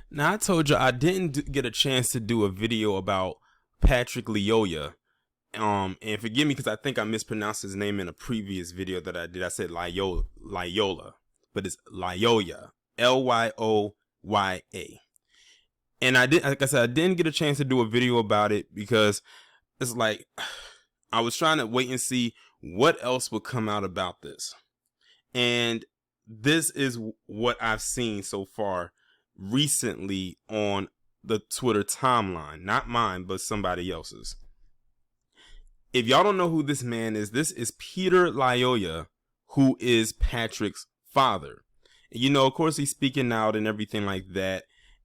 Now, I told you I didn't get a chance to do a video about Patrick Lyoya. And forgive me because I think I mispronounced his name in a previous video that I did. I said Lyola, but it's Lyoya, Lyoya. And like I said, I didn't get a chance to do a video about it because it's like I was trying to wait and see what else would come out about this. And this is what I've seen so far recently on the Twitter timeline, not mine, but somebody else's. If y'all don't know who this man is, this is Peter Lyoya, who is Patrick's father. You know, of course, he's speaking out and everything like that.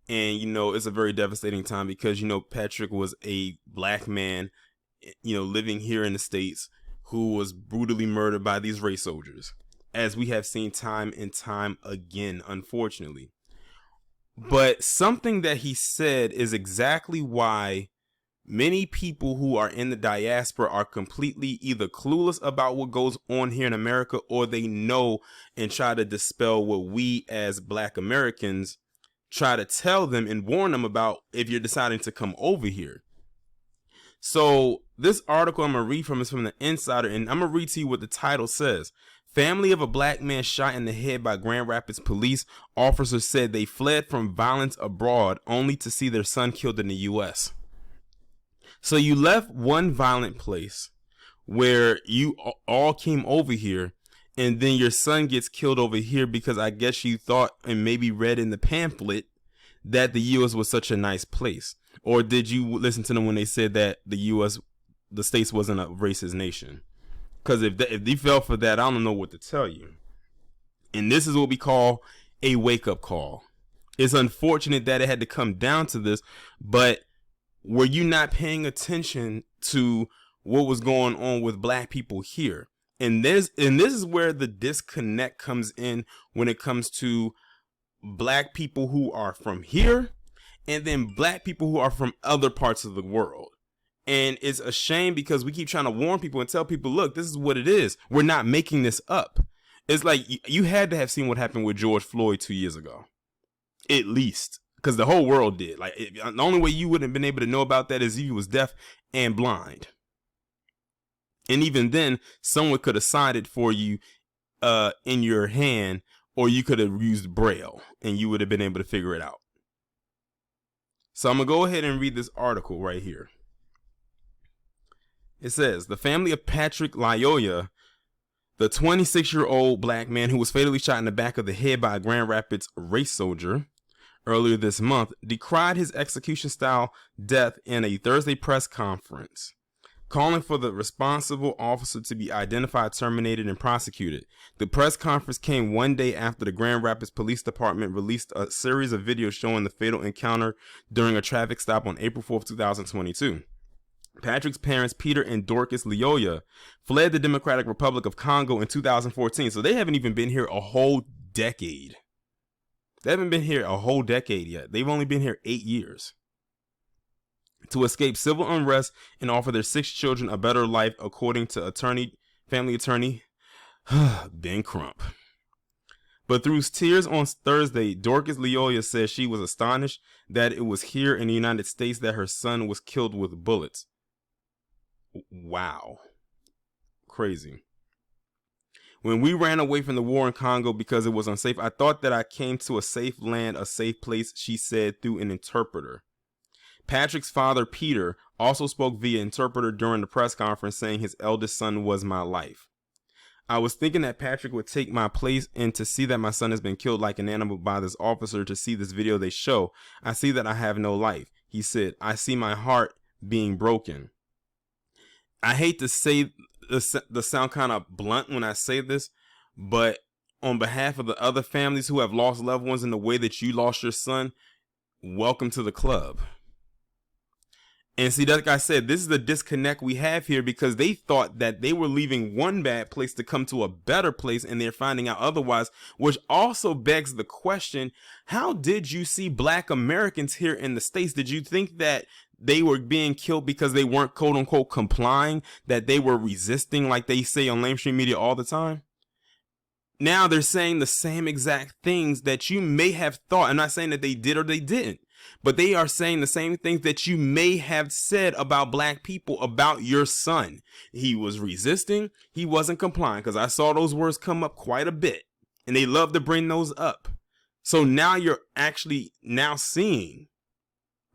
And, you know, it's a very devastating time because, you know, Patrick was a black man, you know, living here in the States who was brutally murdered by these race soldiers, as we have seen time and time again, unfortunately. But something that he said is exactly why many people who are in the diaspora are completely either clueless about what goes on here in America, or they know and try to dispel what we as Black Americans try to tell them and warn them about if you're deciding to come over here. So this article I'm going to read from is from the Insider, and I'm going to read to you what the title says. Family of a black man shot in the head by Grand Rapids police. Officers said they fled from violence abroad only to see their son killed in the U.S. So you left one violent place where you all came over here, and then your son gets killed over here because I guess you thought and maybe read in the pamphlet that the U.S. was such a nice place. Or did you listen to them when they said that the U.S., the States wasn't a racist nation? Because if they fell for that, I don't know what to tell you. And this is what we call a wake-up call. It's unfortunate that it had to come down to this, but were you not paying attention to what was going on with black people here? And this is where the disconnect comes in when it comes to black people who are from here and then black people who are from other parts of the world. And it's a shame because we keep trying to warn people and tell people, look, this is what it is. We're not making this up. It's like you had to have seen what happened with George Floyd 2 years ago, at least, because the whole world did. Like, the only way you wouldn't have been able to know about that is if you was deaf and blind. And even then, someone could have signed it for you in your hand, or you could have used Braille and you would have been able to figure it out. So I'm going to go ahead and read this article right here. It says, the family of Patrick Lyoya, the 26-year-old black man who was fatally shot in the back of the head by a Grand Rapids race soldier earlier this month, decried his execution-style death in a Thursday press conference, calling for the responsible officer to be identified, terminated, and prosecuted. The press conference came one day after the Grand Rapids Police Department released a series of videos showing the fatal encounter during a traffic stop on April 4th, 2022. Patrick's parents, Peter and Dorcas Lyoya, fled the Democratic Republic of Congo in 2014. So they haven't even been here a whole decade. They haven't been here a whole decade yet. They've only been here 8 years. To escape civil unrest and offer their 6 children a better life, according to family attorney Ben Crump. But through tears on Thursday, Dorcas Lyoya says she was astonished that it was here in the United States that her son was killed with bullets. Wow. Crazy. When we ran away from the war in Congo because it was unsafe, I thought that I came to a safe land, a safe place, she said through an interpreter. Patrick's father, Peter, also spoke via interpreter during the press conference, saying his eldest son was my life. I was thinking that Patrick would take my place, and to see that my son has been killed like an animal by this officer, to see this video they show, I see that I have no life. He said, I see my heart being broken. I hate to say the sound kind of blunt when I say this, but on behalf of the other families who have lost loved ones in the way that you lost your son, welcome to the club. And see, like I said, this is the disconnect we have here, because they thought that they were leaving one bad place to come to a better place, and they're finding out otherwise, which also begs the question, how did you see black Americans here in the States? Did you think that they were being killed because they weren't quote unquote complying, that they were resisting like they say on mainstream media all the time? now they're saying the same exact things that you may have thought. I'm not saying that they did or they didn't, but they are saying the same things that you may have said about black people, about your son. He was resisting. He wasn't complying, because I saw those words come up quite a bit, and they love to bring those up. So now you're actually now seeing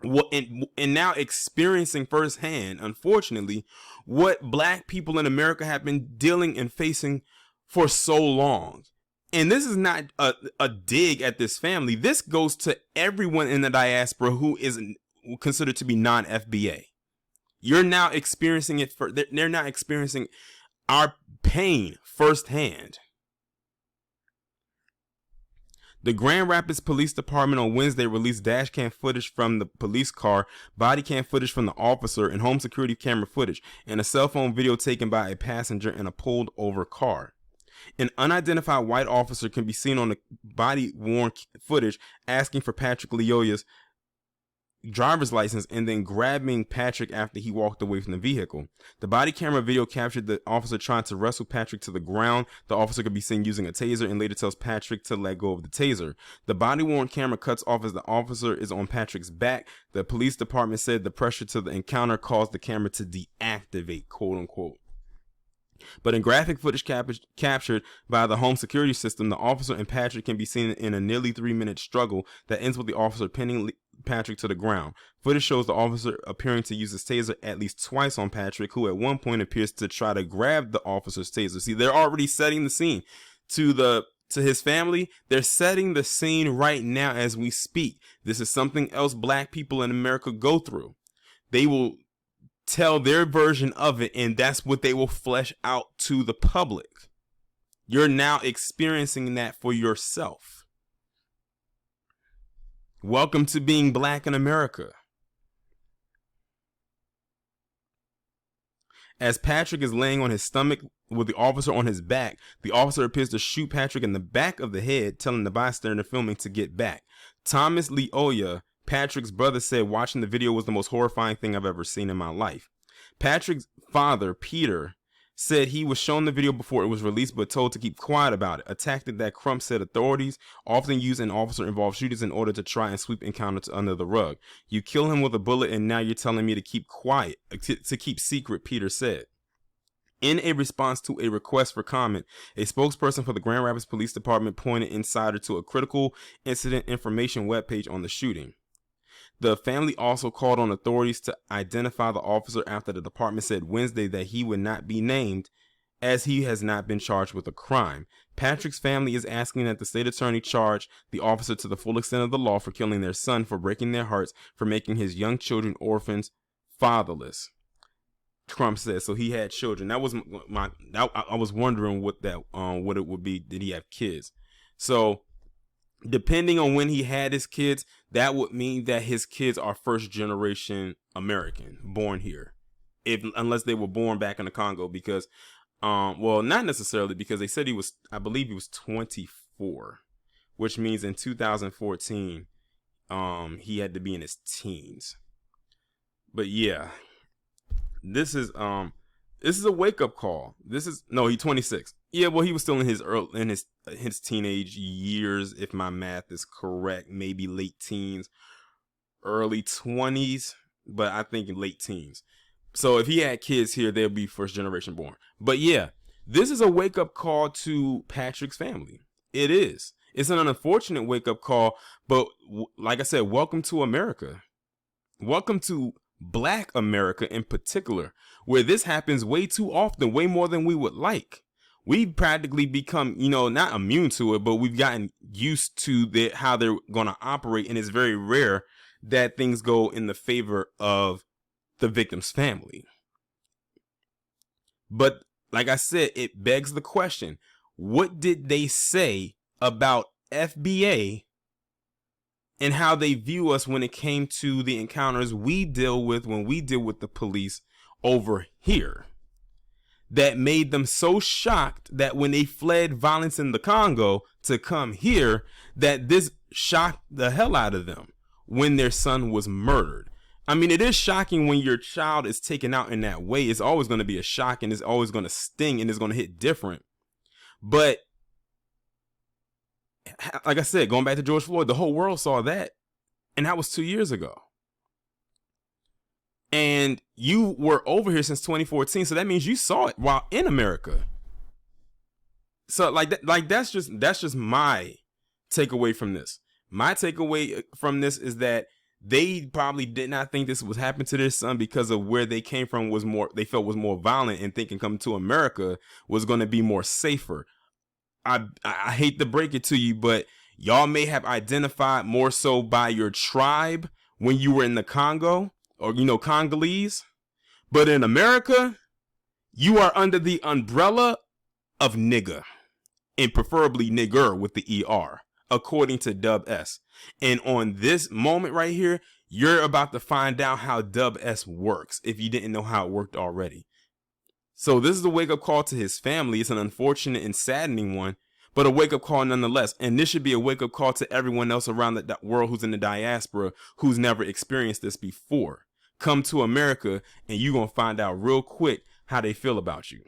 what, and now experiencing firsthand, unfortunately, what black people in America have been dealing and facing for so long. And this is not a dig at this family. This goes to everyone in the diaspora who is considered to be non-FBA. You're now experiencing it. They're now experiencing our pain firsthand. The Grand Rapids Police Department on Wednesday released dash cam footage from the police car, body cam footage from the officer, and home security camera footage, and a cell phone video taken by a passenger in a pulled over car. An unidentified white officer can be seen on the body-worn footage asking for Patrick Lyoya's driver's license and then grabbing Patrick after he walked away from the vehicle. The body camera video captured the officer trying to wrestle Patrick to the ground. The officer could be seen using a taser and later tells Patrick to let go of the taser. The body-worn camera cuts off as the officer is on Patrick's back. The police department said the pressure to the encounter caused the camera to deactivate, quote unquote. But in graphic footage captured by the home security system, the officer and Patrick can be seen in a nearly 3-minute struggle that ends with the officer pinning Patrick to the ground. Footage shows the officer appearing to use his taser at least twice on Patrick, who at one point appears to try to grab the officer's taser. See, they're already setting the scene to his family. They're setting the scene right now as we speak. This is something else black people in America go through. They will tell their version of it, and that's what they will flesh out to the public. You're now experiencing that for yourself. Welcome to being black in America. As Patrick is laying on his stomach with the officer on his back, the officer appears to shoot Patrick in the back of the head, telling the bystander filming to get back. Thomas Lyoya, Patrick's brother, said watching the video was the most horrifying thing I've ever seen in my life. Patrick's father, Peter, said he was shown the video before it was released but told to keep quiet about it, a tactic that Crump said authorities often use in officer-involved shootings in order to try and sweep encounters under the rug. You kill him with a bullet and now you're telling me to keep quiet, to keep secret, Peter said. In a response to a request for comment, a spokesperson for the Grand Rapids Police Department pointed Insider to a critical incident information webpage on the shooting. The family also called on authorities to identify the officer after the department said Wednesday that he would not be named as he has not been charged with a crime. Patrick's family is asking that the state attorney charge the officer to the full extent of the law for killing their son, for breaking their hearts, for making his young children orphans, fatherless. Trump said. So he had children. That was I was wondering what it would be. Did he have kids? So depending on when he had his kids, that would mean that his kids are first generation American, born here, unless they were born back in the Congo. Because, well, not necessarily, because they said I believe he was 24, which means in 2014, he had to be in his teens. But yeah, this is a wake up call. He's 26. Yeah, well, he was still in his teenage years, if my math is correct, maybe late teens, early 20s, but I think in late teens. So if he had kids here, they'll be first generation born. But yeah, this is a wake up call to Patrick's family. It is. It's an unfortunate wake up call, but like I said, welcome to America. Welcome to Black America in particular, where this happens way too often, way more than we would like. We've practically become, not immune to it, but we've gotten used to how they're going to operate. And it's very rare that things go in the favor of the victim's family. But like I said, it begs the question, what did they say about FBA and how they view us when it came to the encounters we deal with when we deal with the police over here, that made them so shocked that when they fled violence in the Congo to come here, that this shocked the hell out of them when their son was murdered? I mean, it is shocking when your child is taken out in that way. It's always going to be a shock, and it's always going to sting, and it's going to hit different. But like I said, going back to George Floyd, the whole world saw that, and that was 2 years ago. And you were over here since 2014, so that means you saw it while in America. So that's just my takeaway from this. My takeaway from this is that they probably did not think this was happening to their son because of where they came from they felt was more violent, and thinking coming to America was going to be more safer. I hate to break it to you, but y'all may have identified more so by your tribe when you were in the Congo, or, Congolese. But in America, you are under the umbrella of nigga, and preferably nigger with the ER, according to Dub S. And on this moment right here, you're about to find out how Dub S works if you didn't know how it worked already. So this is a wake-up call to his family. It's an unfortunate and saddening one, but a wake-up call nonetheless. And this should be a wake-up call to everyone else around the world who's in the diaspora who's never experienced this before. Come to America, and you're going to find out real quick how they feel about you.